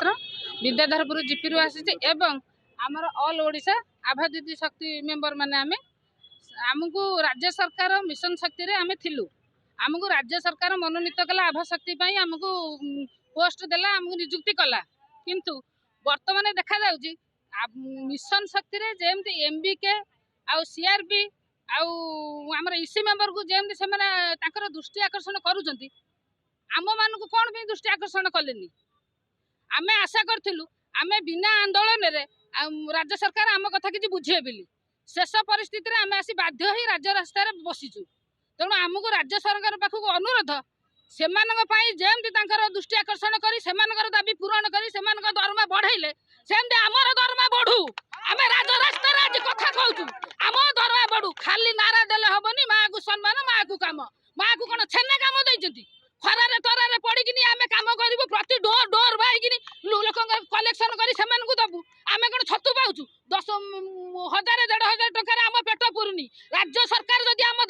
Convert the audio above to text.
Mahapatra Vidyadharpur GP आसी एवं आमर ऑल ओडिशा आभा दीदी शक्ति मेंबर माने आमको राज्य सरकार मिशन शक्ति रे आमे थिलु आमको राज्य सरकार मनोनीत कला आभा शक्ति आमको पोस्ट देला आमको नियुक्ति कला किंतु वर्तमान देखा जाउची मिशन शक्ति रे जेमती एमबीके आउ सीआरपी आउ आमर इसी मेंबर को जेमती से माने ताकर दृष्टि आकर्षण करूचंती आम मानक कौन भी दृष्टि आकर्षण कलेनी आमे आशा करथिलु आमे बिना आंदोलन रे राज्य सरकार आम कथा किछि बुझे बिली शेष परिस्थिति रे आमे आसी बाध्य ही राज्य रास्ता रे बसिचु तेणु आमको राज्य सरकार पाखक अनुरोध सेमानक पई जेमती तांकर दृष्टि आकर्षण करी सेमानकर दाबी पूरण करी सेमानक दरमा बढ़ाइले सेमती आमर दरमा बढ़ू आमे राज्य रास्ता रे आज कथा कहूचु आम दरमा बढ़ू खाली नारा देले हबनी मां को सम्मान मां को काम मां को कोन छेना काम दैचंती खरारे तरारे पड़िकिनी आमे काम करिवु प्रति डोर डोर बाइकिनी लोकंग कलेक्शन करी सेमान को दबु आमे कोन छतु पाउचु 10,000 1,500 टका रे आम पेट पुरुनी राज्य सरकार जदि आम